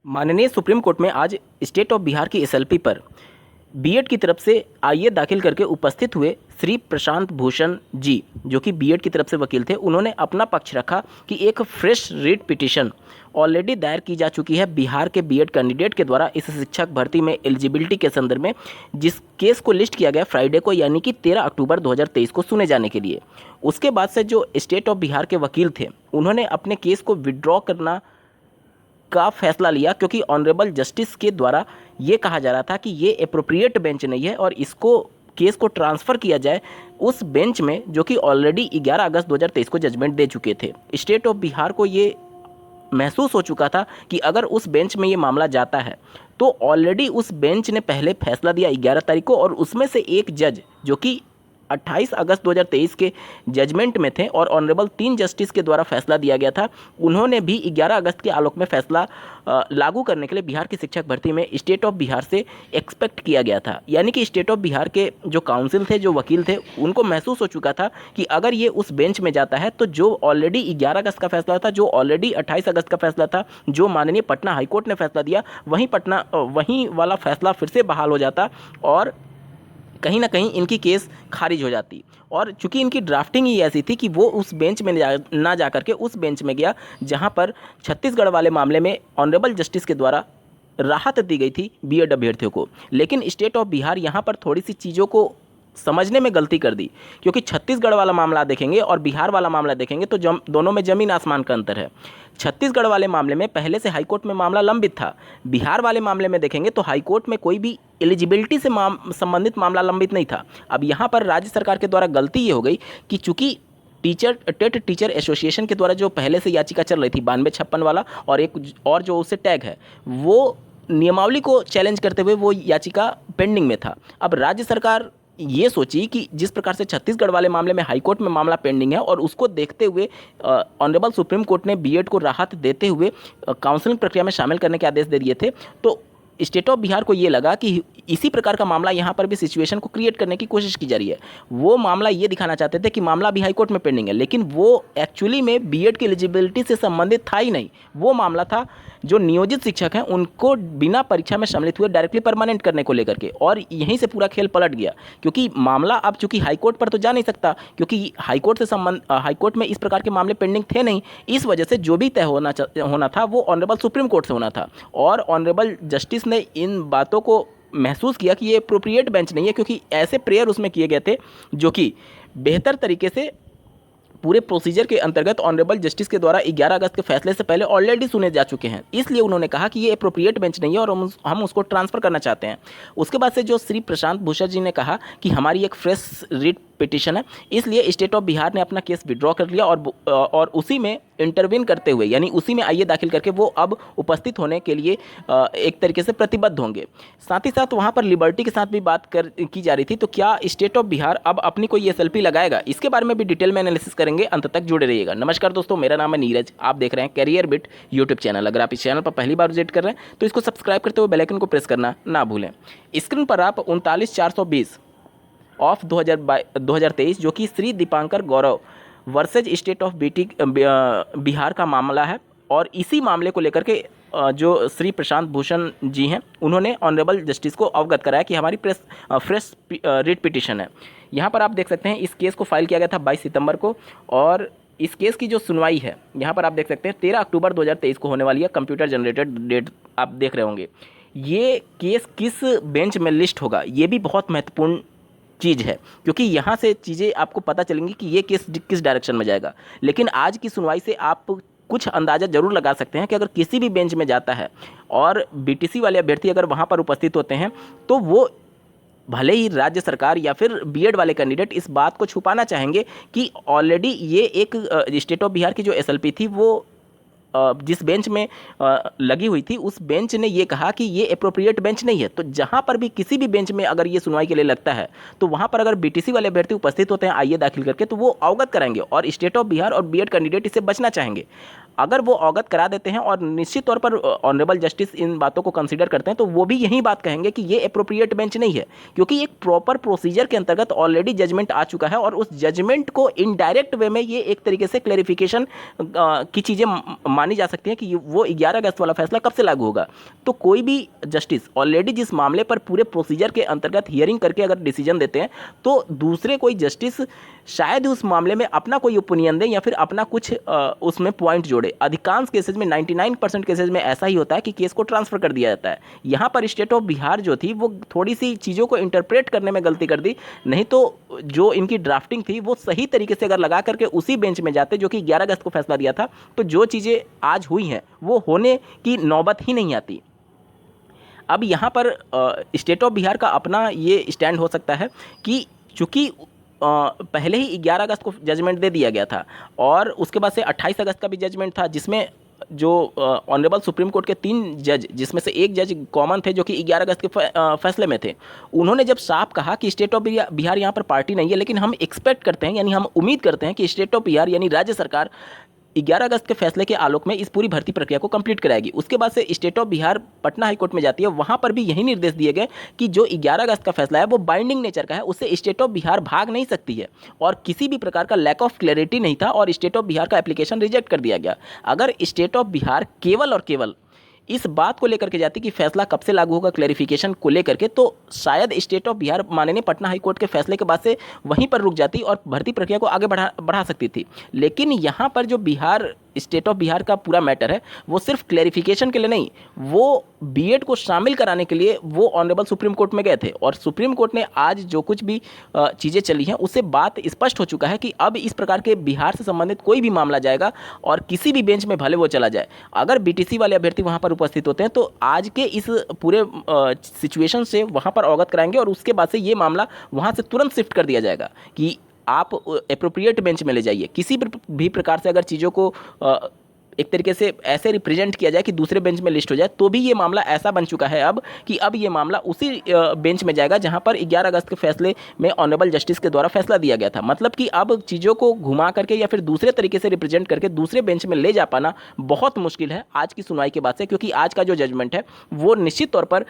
माननीय supreme court में आज स्टेट ऑफ बिहार की एसएलपी पर बीएड की तरफ से आईए दाखिल करके उपस्थित हुए श्री प्रशांत भूषण जी, जो कि बीएड की तरफ से वकील थे, उन्होंने अपना पक्ष रखा कि एक फ्रेश रीट पिटीशन ऑलरेडी दायर की जा चुकी है बिहार के बीएड कैंडिडेट के द्वारा इस शिक्षक भर्ती में एलिजिबिलिटी के संदर्भ में, जिस केस को लिस्ट किया गया फ्राइडे को यानी कि 13 अक्टूबर 2023 को सुने जाने के लिए। उसके बाद से जो स्टेट ऑफ बिहार के वकील थे, उन्होंने अपने केस को विड्रॉ करना का फैसला लिया, क्योंकि ऑनरेबल जस्टिस के द्वारा ये कहा जा रहा था कि ये एप्रोप्रिएट बेंच नहीं है और इसको केस को ट्रांसफ़र किया जाए उस बेंच में जो कि ऑलरेडी 11 अगस्त 2023 को जजमेंट दे चुके थे। स्टेट ऑफ बिहार को ये महसूस हो चुका था कि अगर उस बेंच में ये मामला जाता है तो ऑलरेडी उस बेंच ने पहले फैसला दिया 11 तारीख को, और उसमें से एक जज जो कि 28 अगस्त 2023 के जजमेंट में थे और ऑनरेबल 3 जस्टिस के द्वारा फैसला दिया गया था, उन्होंने भी 11 अगस्त के आलोक में फैसला लागू करने के लिए बिहार की शिक्षक भर्ती में स्टेट ऑफ बिहार से एक्सपेक्ट किया गया था। यानी कि स्टेट ऑफ बिहार के जो काउंसिल थे, जो वकील थे, उनको महसूस हो चुका था कि अगर ये उस बेंच में जाता है तो जो ऑलरेडी 11 अगस्त का फैसला था, जो ऑलरेडी 28 अगस्त का फैसला था, जो माननीय पटना हाईकोर्ट ने फैसला दिया, वहीं वाला फैसला फिर से बहाल हो जाता और कहीं ना कहीं इनकी केस खारिज हो जाती। और चूंकि इनकी ड्राफ्टिंग ही ऐसी थी कि वो उस बेंच में ना जा करके उस बेंच में गया जहां पर छत्तीसगढ़ वाले मामले में ऑनरेबल जस्टिस के द्वारा राहत दी गई थी बीएड अभ्यर्थियों को। लेकिन स्टेट ऑफ बिहार यहां पर थोड़ी सी चीज़ों को समझने में गलती कर दी, क्योंकि छत्तीसगढ़ वाला मामला देखेंगे और बिहार वाला मामला देखेंगे तो दोनों में ज़मीन आसमान का अंतर है। छत्तीसगढ़ वाले मामले में पहले से हाईकोर्ट में मामला लंबित था, बिहार वाले मामले में देखेंगे तो हाईकोर्ट में कोई भी एलिजिबिलिटी से संबंधित मामला लंबित नहीं था। अब यहाँ पर राज्य सरकार के द्वारा गलती ये हो गई कि चूँकि टेट टीचर एसोसिएशन के द्वारा जो पहले से याचिका चल रही थी 9256 वाला, और एक और जो उससे टैग है, वो नियमावली को चैलेंज करते हुए वो याचिका पेंडिंग में था। अब राज्य सरकार ये सोची कि जिस प्रकार से छत्तीसगढ़ वाले मामले में हाईकोर्ट में मामला पेंडिंग है और उसको देखते हुए ऑनरेबल सुप्रीम कोर्ट ने बीएड को राहत देते हुए काउंसलिंग प्रक्रिया में शामिल करने के आदेश दे दिए थे, तो स्टेट ऑफ बिहार को ये लगा कि इसी प्रकार का मामला यहाँ पर भी सिचुएशन को क्रिएट करने की कोशिश की जा रही है। वो मामला ये दिखाना चाहते थे कि मामला भी हाईकोर्ट में पेंडिंग है, लेकिन वो एक्चुअली में बीएड की एलिजिबिलिटी से संबंधित था ही नहीं। वो मामला था जो नियोजित शिक्षक हैं उनको बिना परीक्षा में सम्मिलित हुए डायरेक्टली परमानेंट करने को लेकर के, और यहीं से पूरा खेल पलट गया, क्योंकि मामला अब चूंकि हाईकोर्ट पर तो जा नहीं सकता, क्योंकि हाईकोर्ट में इस प्रकार के मामले पेंडिंग थे नहीं। इस वजह से जो भी तय होना था वो ऑनरेबल सुप्रीम कोर्ट से होना था, और ऑनरेबल जस्टिस ने इन बातों को महसूस किया कि ये अप्रोप्रिएट बेंच नहीं है, क्योंकि ऐसे प्रेयर उसमें किए गए थे जो कि बेहतर तरीके से पूरे प्रोसीजर के अंतर्गत ऑनरेबल जस्टिस के द्वारा 11 अगस्त के फैसले से पहले ऑलरेडी सुने जा चुके हैं। इसलिए उन्होंने कहा कि ये अप्रोप्रिएट बेंच नहीं है और हम उसको ट्रांसफ़र करना चाहते हैं। उसके बाद से जो श्री प्रशांत भूषण जी ने कहा कि हमारी एक फ्रेश रीट पिटीशन है, इसलिए स्टेट ऑफ बिहार ने अपना केस विड्रॉ कर लिया और उसी में इंटरवीन करते हुए, यानी उसी में आईए दाखिल करके वो अब उपस्थित होने के लिए एक तरीके से प्रतिबद्ध होंगे। साथ ही साथ वहाँ पर लिबर्टी के साथ भी बात की जा रही थी, तो क्या स्टेट ऑफ बिहार अब अपनी कोई एसएलपी लगाएगा, इसके बारे में भी डिटेल में एनालिसिस करेंगे। अंत तक जुड़े रहिएगा। नमस्कार दोस्तों, मेरा नाम है नीरज, आप देख रहे हैं कैरियर बिट यूट्यूब चैनल। अगर आप इस चैनल पर पहली बार विजिट कर रहे हैं तो इसको सब्सक्राइब करते हुए बेल आइकन को प्रेस करना ना भूलें। स्क्रीन पर आप 39420 ऑफ 2023 जो कि श्री दीपांकर गौरव वर्सेज स्टेट ऑफ बिहार का मामला है, और इसी मामले को लेकर के जो श्री प्रशांत भूषण जी हैं उन्होंने ऑनरेबल जस्टिस को अवगत कराया कि हमारी फ्रेश रिट पिटीशन है। यहाँ पर आप देख सकते हैं इस केस को फाइल किया गया था 22 सितंबर को, और इस केस की जो सुनवाई है यहाँ पर आप देख सकते हैं 13 अक्टूबर 2023 को होने वाली है। कंप्यूटर जनरेटेड डेट आप देख रहे होंगे। ये केस किस बेंच में लिस्ट होगा ये भी बहुत महत्वपूर्ण चीज़ है, क्योंकि यहाँ से चीज़ें आपको पता चलेंगी कि ये केस किस डायरेक्शन में जाएगा। लेकिन आज की सुनवाई से आप कुछ अंदाज़ा जरूर लगा सकते हैं कि अगर किसी भी बेंच में जाता है और बीटीसी वाले अभ्यर्थी अगर वहाँ पर उपस्थित होते हैं तो वो भले ही राज्य सरकार या फिर बीएड वाले कैंडिडेट इस बात को छुपाना चाहेंगे कि ऑलरेडी ये एक स्टेट ऑफ बिहार की जो एसएलपी थी वो जिस बेंच में लगी हुई थी उस बेंच ने ये कहा कि ये अप्रोप्रिएट बेंच नहीं है। तो जहाँ पर भी किसी भी बेंच में अगर ये सुनवाई के लिए लगता है तो वहाँ पर अगर बीटीसी वाले अभ्यर्थी उपस्थित होते हैं आईए दाखिल करके तो वो अवगत कराएंगे, और स्टेट ऑफ बिहार और बीएड कैंडिडेट इससे बचना चाहेंगे। अगर वो अवगत करा देते हैं और निश्चित तौर पर ऑनरेबल जस्टिस इन बातों को कंसीडर करते हैं, तो वो भी यही बात कहेंगे कि ये अप्रोप्रिएट बेंच नहीं है, क्योंकि एक प्रॉपर प्रोसीजर के अंतर्गत ऑलरेडी जजमेंट आ चुका है और उस जजमेंट को इनडायरेक्ट वे में ये एक तरीके से क्लैरिफिकेशन की चीज़ें मानी जा सकती हैं कि वो 11 अगस्त वाला फैसला कब से लागू होगा। तो कोई भी जस्टिस ऑलरेडी जिस मामले पर पूरे प्रोसीजर के अंतर्गत हियरिंग करके अगर डिसीजन देते हैं, तो दूसरे कोई जस्टिस शायद उस मामले में अपना कोई ओपिनियन दें या फिर अपना कुछ उसमें पॉइंट जोड़े। अधिकांश केसेज में 99% केसेज में ऐसा ही होता है कि केस को ट्रांसफ़र कर दिया जाता है। यहाँ पर स्टेट ऑफ बिहार जो थी वो थोड़ी सी चीज़ों को इंटरप्रेट करने में गलती कर दी, नहीं तो जो इनकी ड्राफ्टिंग थी वो सही तरीके से अगर लगा करके उसी बेंच में जाते जो कि 11 अगस्त को फैसला दिया था, तो जो चीज़ें आज हुई हैं वो होने की नौबत ही नहीं आती। अब यहाँ पर स्टेट ऑफ बिहार का अपना ये स्टैंड हो सकता है कि चूँकि पहले ही 11 अगस्त को जजमेंट दे दिया गया था और उसके बाद से 28 अगस्त का भी जजमेंट था, जिसमें जो ऑनरेबल सुप्रीम कोर्ट के 3 जज, जिसमें से एक जज कॉमन थे जो कि 11 अगस्त के फैसले में थे, उन्होंने जब साफ कहा कि स्टेट ऑफ बिहार यहाँ पर पार्टी नहीं है, लेकिन हम एक्सपेक्ट करते हैं यानी हम उम्मीद करते हैं कि स्टेट ऑफ बिहार यानी राज्य सरकार 11 अगस्त के फैसले के आलोक में इस पूरी भर्ती प्रक्रिया को कंप्लीट कराएगी। उसके बाद से state of Bihar Patna high court में जाती है, वहाँ पर भी यही निर्देश दिए गए कि जो 11 अगस्त का फैसला है वो बाइंडिंग नेचर का है, उससे स्टेट ऑफ बिहार भाग नहीं सकती है और किसी भी प्रकार का लैक ऑफ क्लैरिटी नहीं था और स्टेट ऑफ बिहार का एप्लीकेशन रिजेक्ट कर दिया गया। अगर स्टेट ऑफ बिहार केवल और केवल इस बात को लेकर के जाती कि फैसला कब से लागू होगा क्लैरिफिकेशन को लेकर के, तो शायद स्टेट ऑफ बिहार माननीय पटना हाई कोर्ट के फैसले के बाद से वहीं पर रुक जाती और भर्ती प्रक्रिया को आगे बढ़ा सकती थी। लेकिन यहाँ पर जो बिहार स्टेट ऑफ बिहार का पूरा मैटर है वो सिर्फ क्लैरिफिकेशन के लिए नहीं, वो बीएड को शामिल कराने के लिए वो ऑनरेबल सुप्रीम कोर्ट में गए थे और सुप्रीम कोर्ट ने आज जो कुछ भी चीज़ें चली हैं उससे बात स्पष्ट हो चुका है कि अब इस प्रकार के बिहार से संबंधित कोई भी मामला जाएगा और किसी भी बेंच में भले वो चला जाए, अगर बीटीसी वाले अभ्यर्थी वहाँ पर उपस्थित होते हैं तो आज के इस पूरे सिचुएशन से वहाँ पर अवगत कराएंगे और उसके बाद से ये मामला वहाँ से तुरंत शिफ्ट कर दिया जाएगा कि आप एप्रोप्रिएट बेंच में ले जाइए। किसी भी प्रकार से अगर चीज़ों को एक तरीके से ऐसे रिप्रेजेंट किया जाए कि दूसरे बेंच में लिस्ट हो जाए, तो भी ये मामला ऐसा बन चुका है अब कि अब ये मामला उसी बेंच में जाएगा जहां पर 11 अगस्त के फैसले में ऑनरेबल जस्टिस के द्वारा फैसला दिया गया था। मतलब कि अब चीज़ों को घुमा करके या फिर दूसरे तरीके से रिप्रेजेंट करके दूसरे बेंच में ले जा पाना बहुत मुश्किल है आज की सुनवाई के बाद से, क्योंकि आज का जो जजमेंट है वो निश्चित तौर पर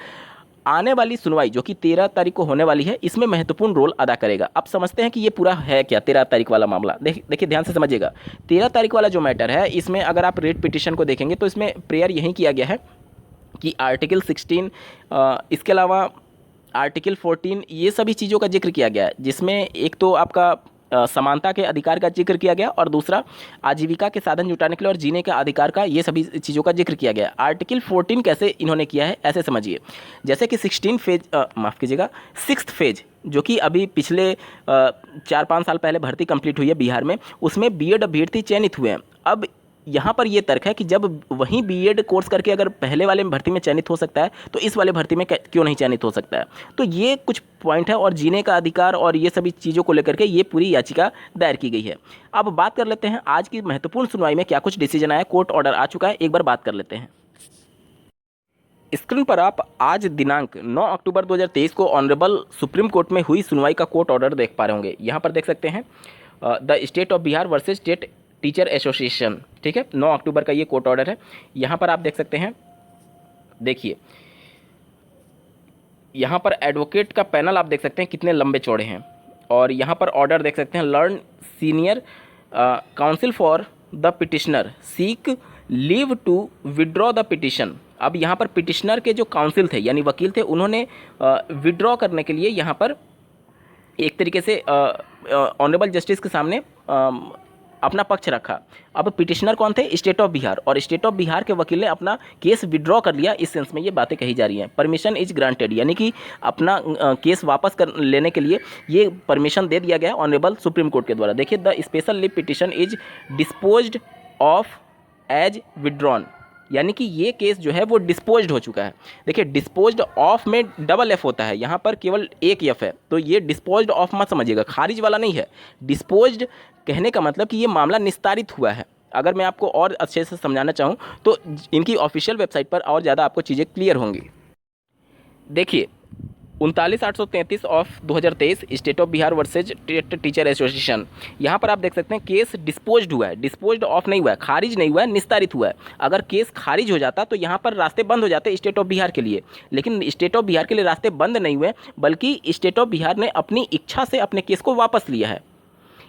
आने वाली सुनवाई जो कि 13 तारीख को होने वाली है इसमें महत्वपूर्ण रोल अदा करेगा। अब समझते हैं कि ये पूरा है क्या 13 तारीख वाला मामला। देखिए ध्यान से समझिएगा, 13 तारीख वाला जो मैटर है इसमें अगर आप रेट पिटिशन को देखेंगे तो इसमें प्रेयर यही किया गया है कि आर्टिकल 16 इसके अलावा आर्टिकल 14 ये सभी चीज़ों का जिक्र किया गया है, जिसमें एक तो आपका समानता के अधिकार का जिक्र किया गया और दूसरा आजीविका के साधन जुटाने के लिए और जीने के अधिकार का, ये सभी चीज़ों का जिक्र किया गया। आर्टिकल 14 कैसे इन्होंने किया है ऐसे समझिए, जैसे कि 16 फेज माफ़ कीजिएगा 6th फेज जो कि अभी पिछले 4-5 साल पहले भर्ती कंप्लीट हुई है बिहार में, उसमें बीएड अभ्यर्थी चयनित हुए हैं। अब यहाँ पर ये तर्क है कि जब वहीं बीएड कोर्स करके अगर पहले वाले भर्ती में चयनित हो सकता है तो इस वाले भर्ती में क्यों नहीं चयनित हो सकता है। तो ये कुछ पॉइंट है और जीने का अधिकार और ये सभी चीज़ों को लेकर के ये पूरी याचिका दायर की गई है। अब बात कर लेते हैं आज की महत्वपूर्ण सुनवाई में क्या कुछ डिसीजन आया, कोर्ट ऑर्डर आ चुका है, एक बार बात कर लेते हैं। स्क्रीन पर आप आज दिनांक 9 अक्टूबर 2023 को ऑनरेबल सुप्रीम कोर्ट में हुई सुनवाई का कोर्ट ऑर्डर देख पा रहे होंगे। यहाँ पर देख सकते हैं the state of Bihar versus state teacher association, ठीक है, 9 अक्टूबर का ये कोर्ट ऑर्डर है। यहाँ पर आप देख सकते हैं, देखिए यहाँ पर एडवोकेट का पैनल आप देख सकते हैं कितने लंबे चौड़े हैं और यहाँ पर ऑर्डर देख सकते हैं, learned senior counsel for the petitioner seek leave to withdraw the petition. अब यहाँ पर पिटिशनर के जो काउंसिल थे यानी वकील थे, उन्होंने विड्रॉ करने के लिए यहाँ पर एक तरीके से ऑनरेबल जस्टिस के सामने अपना पक्ष रखा। अब पिटिशनर कौन थे? स्टेट ऑफ बिहार, और स्टेट ऑफ बिहार के वकील ने अपना केस विड्रॉ कर लिया। इस सेंस में ये बातें कही जा रही हैं। परमिशन इज ग्रांटेड, यानी कि अपना केस वापस कर लेने के लिए ये परमिशन दे दिया गया ऑनरेबल सुप्रीम कोर्ट के द्वारा। देखिए, the special leave petition is disposed of as withdrawn, यानी कि ये केस जो है वो डिस्पोज्ड हो चुका है। देखिए, डिस्पोज्ड ऑफ में डबल एफ होता है, यहाँ पर केवल एक एफ है, तो ये डिस्पोज्ड ऑफ मत समझिएगा, खारिज वाला नहीं है। डिस्पोज्ड कहने का मतलब कि ये मामला निस्तारित हुआ है। अगर मैं आपको और अच्छे से समझाना चाहूँ तो इनकी ऑफिशियल वेबसाइट पर और ज़्यादा आपको चीज़ें क्लियर होंगी। देखिए, 39,833 of 2023 state of Bihar versus TET teacher association. यहाँ पर आप देख सकते हैं केस डिस्पोज्ड हुआ है, डिस्पोज्ड ऑफ नहीं हुआ है, खारिज नहीं हुआ है, निस्तारित हुआ है। अगर केस खारिज हो जाता तो यहाँ पर रास्ते बंद हो जाते स्टेट ऑफ बिहार के लिए, लेकिन स्टेट ऑफ बिहार के लिए रास्ते बंद नहीं हुए, बल्कि स्टेट ऑफ बिहार ने अपनी इच्छा से अपने केस को वापस लिया है।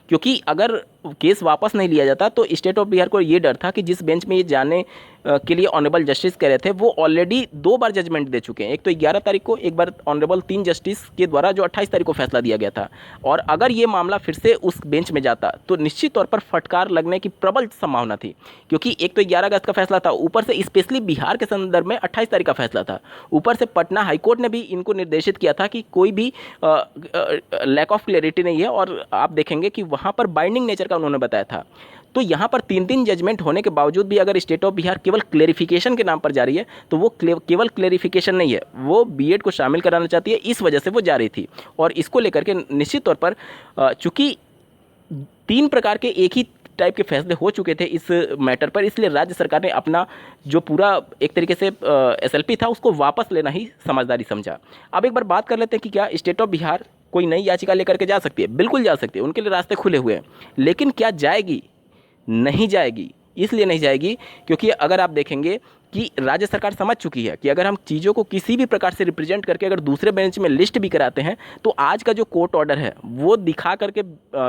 क्योंकि अगर केस वापस नहीं लिया जाता तो स्टेट ऑफ बिहार को ये डर था कि जिस बेंच में ये जाने के लिए ऑनरेबल जस्टिस कह रहे थे वो ऑलरेडी 2 बार जजमेंट दे चुके हैं। एक तो 11 तारीख को, एक बार ऑनरेबल 3 जस्टिस के द्वारा जो 28 तारीख को फैसला दिया गया था। और अगर ये मामला फिर से उस बेंच में जाता तो निश्चित तौर पर फटकार लगने की प्रबल संभावना थी, क्योंकि एक तो 11 अगस्त का फैसला था, ऊपर से स्पेशली बिहार के संदर्भ में 28 तारीख का फैसला था, ऊपर से पटना हाईकोर्ट ने भी इनको निर्देशित किया था कि कोई भी लैक ऑफ क्लैरिटी नहीं है, और आप देखेंगे कि वहाँ पर बाइंडिंग नेचर का उन्होंने बताया था। तो यहाँ पर 3 जजमेंट होने के बावजूद भी अगर स्टेट ऑफ बिहार केवल क्लेरिफिकेशन के नाम पर जा रही है तो वो केवल क्लेरिफिकेशन नहीं है, वो बीएड को शामिल कराना चाहती है, इस वजह से वो जा रही थी। और इसको लेकर के निश्चित तौर पर चूंकि 3 प्रकार के एक ही टाइप के फैसले हो चुके थे इस मैटर पर, इसलिए राज्य सरकार ने अपना जो पूरा एक तरीके से एसएलपी था उसको वापस लेना ही समझदारी समझा। अब एक बार बात कर लेते हैं कि क्या स्टेट ऑफ बिहार कोई नई याचिका लेकर के जा सकती है? बिल्कुल जा सकती है, उनके लिए रास्ते खुले हुए हैं। लेकिन क्या जाएगी? नहीं जाएगी। इसलिए नहीं जाएगी क्योंकि अगर आप देखेंगे कि राज्य सरकार समझ चुकी है कि अगर हम चीज़ों को किसी भी प्रकार से रिप्रेजेंट करके अगर दूसरे बेंच में लिस्ट भी कराते हैं तो आज का जो कोर्ट ऑर्डर है वो दिखा करके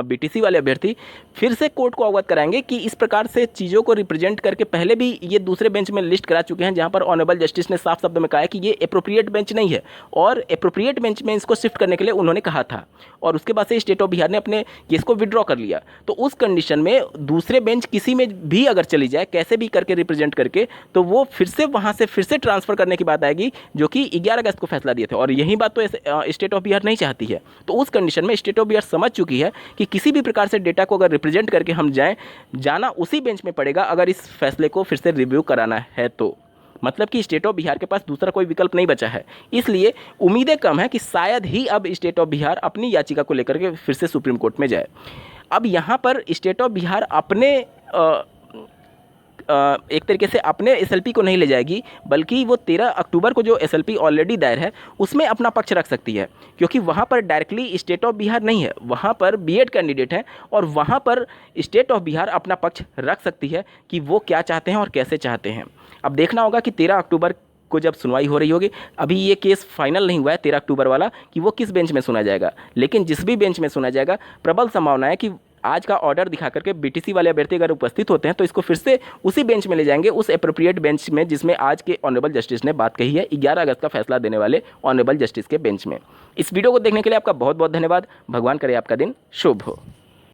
बीटीसी वाले अभ्यर्थी फिर से कोर्ट को अवगत कराएंगे कि इस प्रकार से चीज़ों को रिप्रेजेंट करके पहले भी ये दूसरे बेंच में लिस्ट करा चुके हैं, जहाँ पर ऑनरेबल जस्टिस ने साफ शब्द में कहा है कि ये अप्रोप्रिएट बेंच नहीं है, और अप्रोप्रिएट बेंच में इसको शिफ्ट करने के लिए उन्होंने कहा था। और उसके बाद से स्टेट ऑफ बिहार ने अपने केस को विड्रॉ कर लिया। तो उस कंडीशन में दूसरे बेंच किसी में भी अगर चली जाए कैसे भी करके रिप्रेजेंट करके, तो वो फिर से वहाँ से फिर से ट्रांसफ़र करने की बात आएगी, जो कि 11 अगस्त को फैसला दिए थे। और यही बात तो स्टेट ऑफ बिहार नहीं चाहती है। तो उस कंडीशन में स्टेट ऑफ बिहार समझ चुकी है कि किसी भी प्रकार से डेटा को अगर रिप्रेजेंट करके हम जाना उसी बेंच में पड़ेगा अगर इस फैसले को फिर से रिव्यू कराना है तो। मतलब कि स्टेट ऑफ बिहार के पास दूसरा कोई विकल्प नहीं बचा है। इसलिए उम्मीदें कम है कि शायद ही अब स्टेट ऑफ बिहार अपनी याचिका को लेकर के फिर से सुप्रीम कोर्ट में जाए। अब यहाँ पर स्टेट ऑफ बिहार अपने एक तरीके से अपने एसएलपी को नहीं ले जाएगी, बल्कि वो 13 अक्टूबर को जो एसएलपी ऑलरेडी दायर है उसमें अपना पक्ष रख सकती है, क्योंकि वहाँ पर डायरेक्टली स्टेट ऑफ बिहार नहीं है, वहाँ पर बीएड कैंडिडेट हैं और वहाँ पर स्टेट ऑफ बिहार अपना पक्ष रख सकती है कि वो क्या चाहते हैं और कैसे चाहते हैं। अब देखना होगा कि 13 अक्टूबर को जब सुनवाई हो रही होगी, अभी ये केस फाइनल नहीं हुआ है 13 अक्टूबर वाला कि वो किस बेंच में सुना जाएगा, लेकिन जिस भी बेंच में सुना जाएगा प्रबल संभावना है कि आज का ऑर्डर दिखा करके बीटीसी वाले अभ्यर्थी अगर उपस्थित होते हैं तो इसको फिर से उसी बेंच में ले जाएंगे, उस एप्रोप्रिएट बेंच में जिसमें आज के ऑनरेबल जस्टिस ने बात कही है, 11 अगस्त का फैसला देने वाले ऑनरेबल जस्टिस के बेंच में। इस वीडियो को देखने के लिए आपका बहुत बहुत धन्यवाद। भगवान करे आपका दिन शुभ हो।